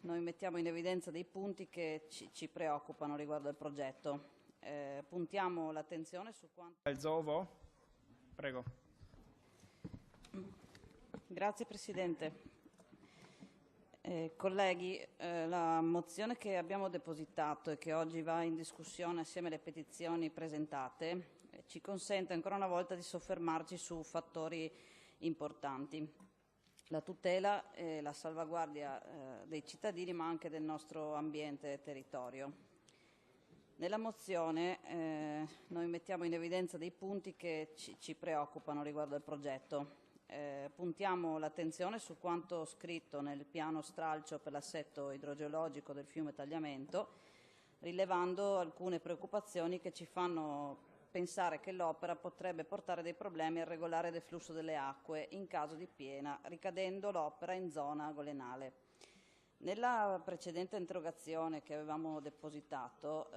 Noi mettiamo in evidenza dei punti che ci preoccupano riguardo al progetto. Puntiamo l'attenzione su quanto... Il Zovo? Prego. Grazie Presidente. Colleghi, la mozione che abbiamo depositato e che oggi va in discussione assieme alle petizioni presentate ci consente ancora una volta di soffermarci su fattori importanti: la tutela e la salvaguardia dei cittadini, ma anche del nostro ambiente e territorio. Nella mozione noi mettiamo in evidenza dei punti che ci preoccupano riguardo al progetto. Puntiamo l'attenzione su quanto scritto nel piano stralcio per l'assetto idrogeologico del fiume Tagliamento, rilevando alcune preoccupazioni che ci fanno pensare che l'opera potrebbe portare dei problemi al regolare del flusso delle acque in caso di piena, ricadendo l'opera in zona golenale. Nella precedente interrogazione che avevamo depositato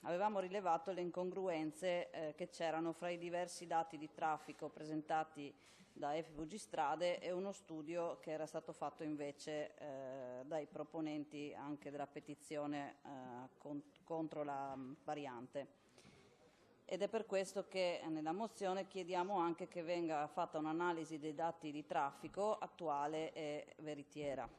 avevamo rilevato le incongruenze che c'erano fra i diversi dati di traffico presentati da FVG Strade e uno studio che era stato fatto invece dai proponenti anche della petizione contro la variante. Ed è per questo che nella mozione chiediamo anche che venga fatta un'analisi dei dati di traffico attuale e veritiera.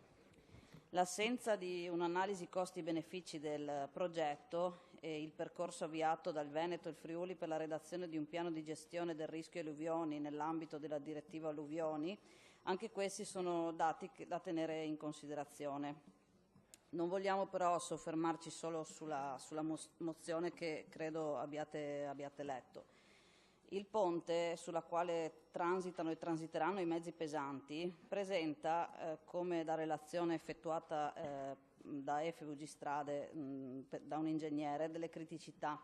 L'assenza di un'analisi costi-benefici del progetto e il percorso avviato dal Veneto e il Friuli per la redazione di un piano di gestione del rischio alluvioni nell'ambito della direttiva alluvioni, anche questi sono dati da tenere in considerazione. Non vogliamo però soffermarci solo sulla mozione che credo abbiate letto. Il ponte sulla quale transitano e transiteranno i mezzi pesanti presenta, come da relazione effettuata da FVG Strade, da un ingegnere, delle criticità.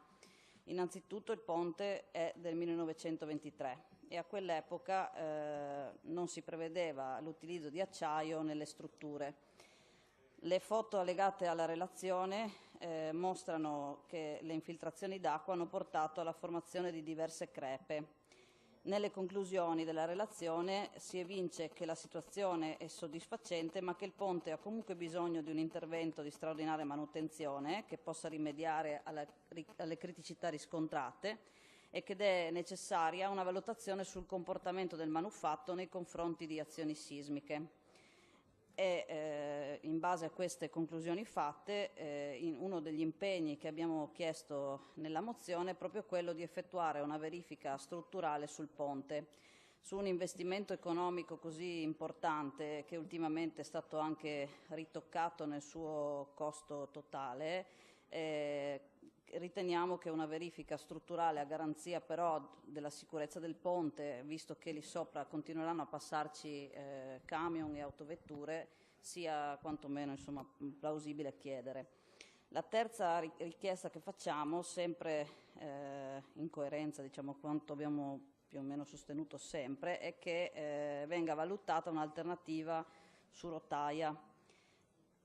Innanzitutto il ponte è del 1923 e a quell'epoca non si prevedeva l'utilizzo di acciaio nelle strutture. Le foto allegate alla relazione mostrano che le infiltrazioni d'acqua hanno portato alla formazione di diverse crepe. Nelle conclusioni della relazione si evince che la situazione è soddisfacente, ma che il ponte ha comunque bisogno di un intervento di straordinaria manutenzione che possa rimediare alle criticità riscontrate e che è necessaria una valutazione sul comportamento del manufatto nei confronti di azioni sismiche. E in base a queste conclusioni fatte, uno degli impegni che abbiamo chiesto nella mozione è proprio quello di effettuare una verifica strutturale sul ponte, su un investimento economico così importante che ultimamente è stato anche ritoccato nel suo costo totale. Riteniamo che una verifica strutturale a garanzia però della sicurezza del ponte, visto che lì sopra continueranno a passarci camion e autovetture, sia quantomeno plausibile chiedere. La terza richiesta che facciamo, sempre in coerenza quanto abbiamo più o meno sostenuto sempre, è che venga valutata un'alternativa su rotaia.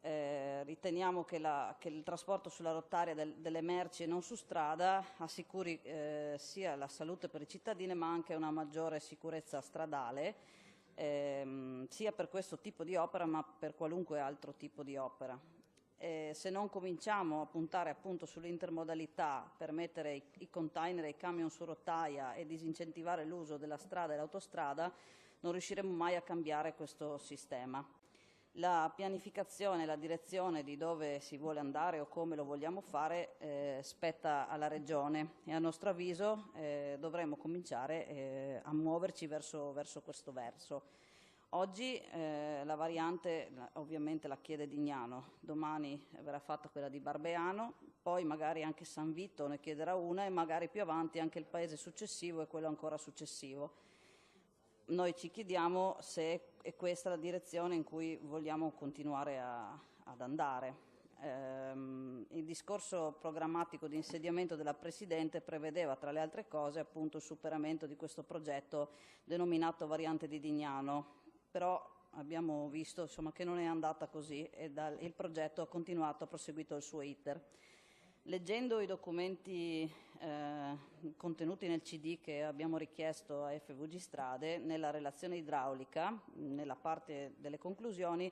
Riteniamo che il trasporto sulla rotaia delle merci e non su strada assicuri sia la salute per i cittadini ma anche una maggiore sicurezza stradale, sia per questo tipo di opera ma per qualunque altro tipo di opera. Se non cominciamo a puntare appunto sull'intermodalità per mettere i container e i camion su rotaia e disincentivare l'uso della strada e l'autostrada, non riusciremo mai a cambiare questo sistema. La pianificazione, la direzione di dove si vuole andare o come lo vogliamo fare spetta alla Regione e a nostro avviso dovremmo cominciare a muoverci verso questo verso. Oggi la variante ovviamente la chiede Dignano, domani verrà fatta quella di Barbeano, poi magari anche San Vito ne chiederà una e magari più avanti anche il paese successivo e quello ancora successivo. Noi ci chiediamo se è questa la direzione in cui vogliamo continuare ad andare. Il discorso programmatico di insediamento della Presidente prevedeva, tra le altre cose, appunto il superamento di questo progetto denominato variante di Dignano, però abbiamo visto che non è andata così e il progetto ha proseguito il suo iter. Leggendo i documenti contenuti nel CD che abbiamo richiesto a FVG Strade, nella relazione idraulica, nella parte delle conclusioni,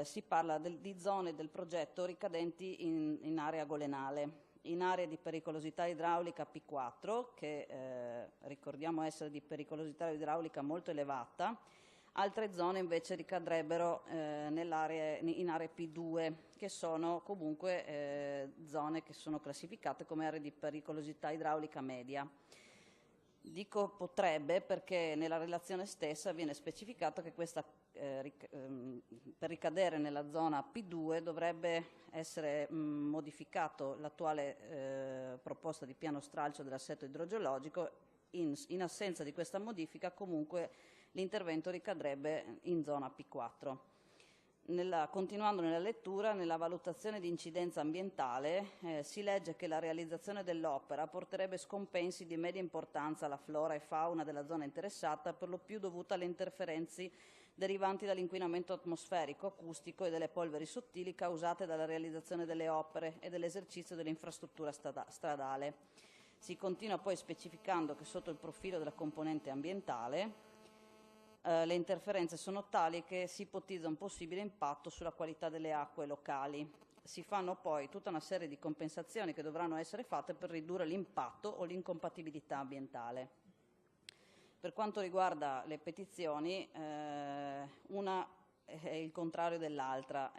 si parla di zone del progetto ricadenti in area golenale, in aree di pericolosità idraulica P4, che ricordiamo essere di pericolosità idraulica molto elevata. Altre zone invece ricadrebbero in aree P2, che sono comunque zone che sono classificate come aree di pericolosità idraulica media. Dico potrebbe perché nella relazione stessa viene specificato che questa, per ricadere nella zona P2 dovrebbe essere modificato l'attuale proposta di piano stralcio dell'assetto idrogeologico. In assenza di questa modifica comunque l'intervento ricadrebbe in zona P4. Continuando nella lettura, nella valutazione di incidenza ambientale si legge che la realizzazione dell'opera porterebbe scompensi di media importanza alla flora e fauna della zona interessata, per lo più dovuta alle interferenze derivanti dall'inquinamento atmosferico, acustico e delle polveri sottili causate dalla realizzazione delle opere e dell'esercizio dell'infrastruttura stradale. Si continua poi specificando che sotto il profilo della componente ambientale le interferenze sono tali che si ipotizza un possibile impatto sulla qualità delle acque locali. Si fanno poi tutta una serie di compensazioni che dovranno essere fatte per ridurre l'impatto o l'incompatibilità ambientale. Per quanto riguarda le petizioni, una è il contrario dell'altra,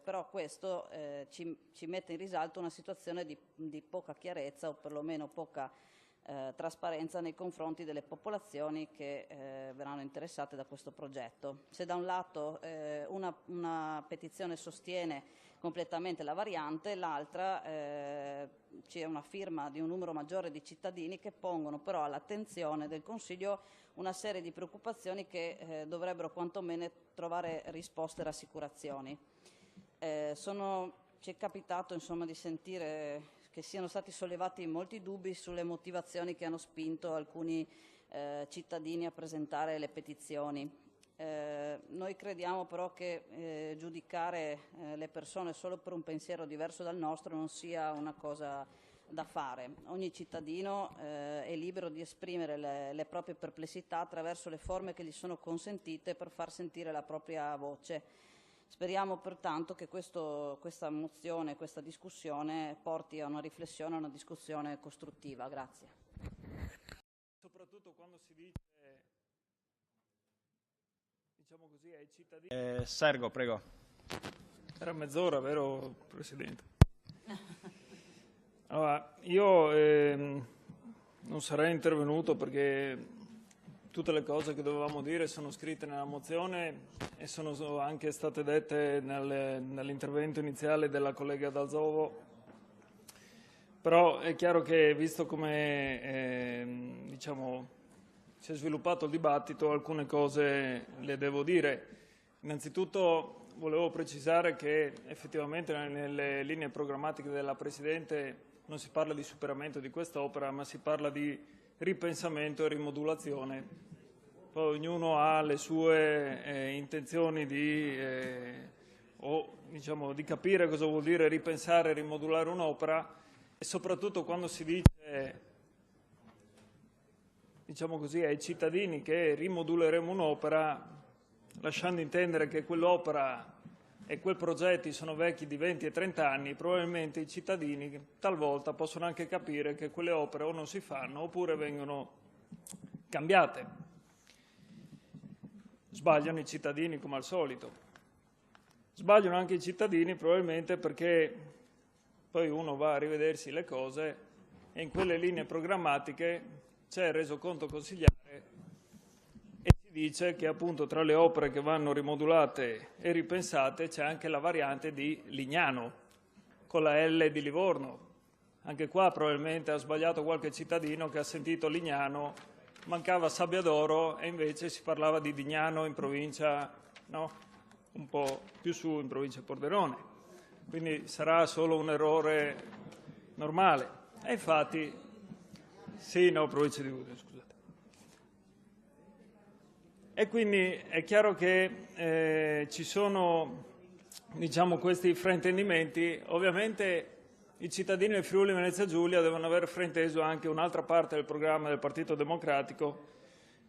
però questo ci mette in risalto una situazione di poca chiarezza o perlomeno poca trasparenza nei confronti delle popolazioni che verranno interessate da questo progetto. Se da un lato una petizione sostiene completamente la variante, l'altra c'è una firma di un numero maggiore di cittadini che pongono però all'attenzione del Consiglio una serie di preoccupazioni che dovrebbero quantomeno trovare risposte e rassicurazioni. Ci è capitato insomma di sentire che siano stati sollevati molti dubbi sulle motivazioni che hanno spinto alcuni cittadini a presentare le petizioni. Noi crediamo però che giudicare le persone solo per un pensiero diverso dal nostro non sia una cosa da fare. Ogni cittadino è libero di esprimere le proprie perplessità attraverso le forme che gli sono consentite per far sentire la propria voce. Speriamo pertanto che questa mozione, questa discussione porti a una riflessione, a una discussione costruttiva. Grazie. Soprattutto quando si dice, diciamo così, ai cittadini... Sergo, prego. Era mezz'ora, vero Presidente? Allora, io non sarei intervenuto perché tutte le cose che dovevamo dire sono scritte nella mozione e sono anche state dette nell'intervento iniziale della collega D'Alzovo, però è chiaro che visto come diciamo, si è sviluppato il dibattito, alcune cose le devo dire. Innanzitutto volevo precisare che effettivamente nelle linee programmatiche della Presidente non si parla di superamento di quest'opera, ma si parla di ripensamento e rimodulazione. Poi ognuno ha le sue intenzioni diciamo, di capire cosa vuol dire ripensare e rimodulare un'opera, e soprattutto quando si dice, diciamo così, ai cittadini che rimoduleremo un'opera, lasciando intendere che quell'opera e quei progetti sono vecchi di 20 e 30 anni, probabilmente i cittadini talvolta possono anche capire che quelle opere o non si fanno oppure vengono cambiate. Sbagliano i cittadini come al solito. Sbagliano anche i cittadini probabilmente perché poi uno va a rivedersi le cose e in quelle linee programmatiche c'è il resoconto consiliare e si dice che appunto tra le opere che vanno rimodulate e ripensate c'è anche la variante di Lignano, con la L di Livorno. Anche qua probabilmente ha sbagliato qualche cittadino che ha sentito Lignano, mancava Sabbiadoro e invece si parlava di Dignano in provincia, no? Un po' più su, in provincia di Pordenone. Quindi sarà solo un errore normale. E infatti, sì, no, provincia di Udine, scusate. E quindi è chiaro che ci sono, diciamo, questi fraintendimenti. Ovviamente i cittadini del Friuli Venezia Giulia devono aver frainteso anche un'altra parte del programma del Partito Democratico,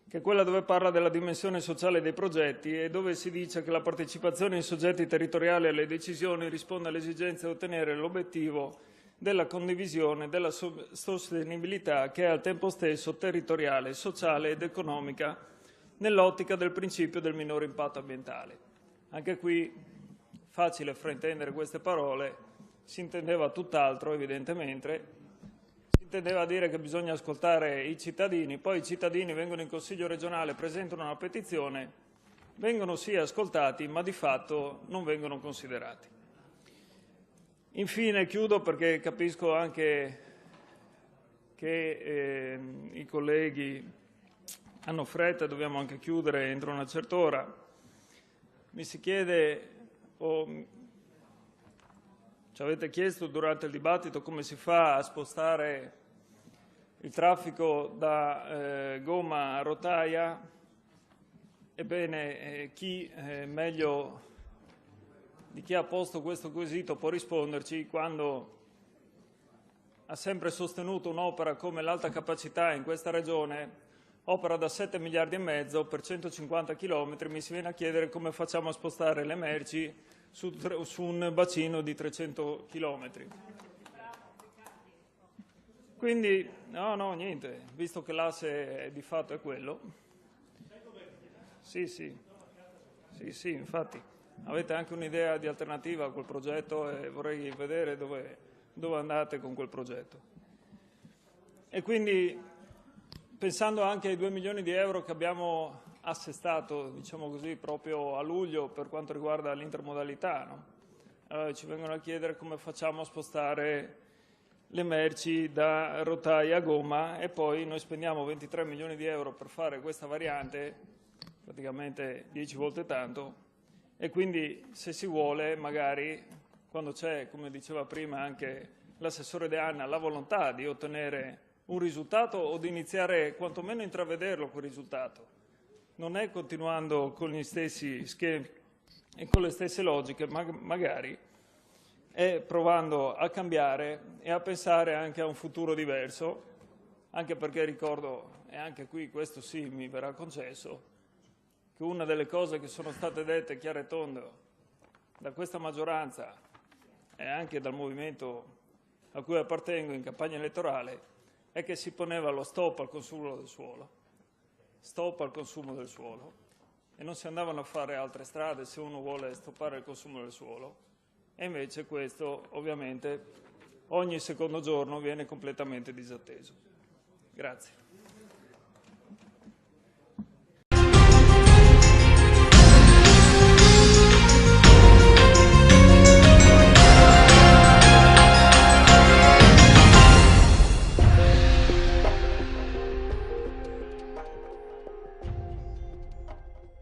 che è quella dove parla della dimensione sociale dei progetti e dove si dice che la partecipazione dei soggetti territoriali alle decisioni risponde all'esigenza di ottenere l'obiettivo della condivisione, della sostenibilità che è al tempo stesso territoriale, sociale ed economica nell'ottica del principio del minore impatto ambientale. Anche qui, facile fraintendere queste parole, si intendeva tutt'altro evidentemente. Si intendeva dire che bisogna ascoltare i cittadini, poi i cittadini vengono in Consiglio regionale, presentano una petizione, vengono sì ascoltati, ma di fatto non vengono considerati. Infine chiudo perché capisco anche che i colleghi hanno fretta e dobbiamo anche chiudere entro una certa ora. Mi si chiede, ci avete chiesto durante il dibattito come si fa a spostare il traffico da gomma a rotaia. Ebbene, chi meglio di chi ha posto questo quesito può risponderci quando ha sempre sostenuto un'opera come l'alta capacità in questa regione, opera da 7 miliardi e mezzo per 150 chilometri, mi si viene a chiedere come facciamo a spostare le merci su un bacino di 300 chilometri. Quindi, no, niente, visto che l'asse di fatto è quello. Sì, infatti. Avete anche un'idea di alternativa a quel progetto e vorrei vedere dove andate con quel progetto. E quindi, pensando anche ai 2 milioni di euro che abbiamo assestato, diciamo così, proprio a luglio per quanto riguarda l'intermodalità, no? Allora, ci vengono a chiedere come facciamo a spostare le merci da rotaia a gomma e poi noi spendiamo 23 milioni di euro per fare questa variante, praticamente 10 volte tanto, e quindi se si vuole magari quando c'è, come diceva prima anche l'assessore De Anna, la volontà di ottenere un risultato o di iniziare quantomeno a intravederlo quel risultato, non è continuando con gli stessi schemi e con le stesse logiche, ma magari è provando a cambiare e a pensare anche a un futuro diverso, anche perché ricordo, e anche qui questo sì mi verrà concesso, che una delle cose che sono state dette chiaro e tondo da questa maggioranza e anche dal movimento a cui appartengo in campagna elettorale è che si poneva lo stop al consumo del suolo, e non si andavano a fare altre strade se uno vuole stoppare il consumo del suolo, e invece questo ovviamente ogni secondo giorno viene completamente disatteso. Grazie.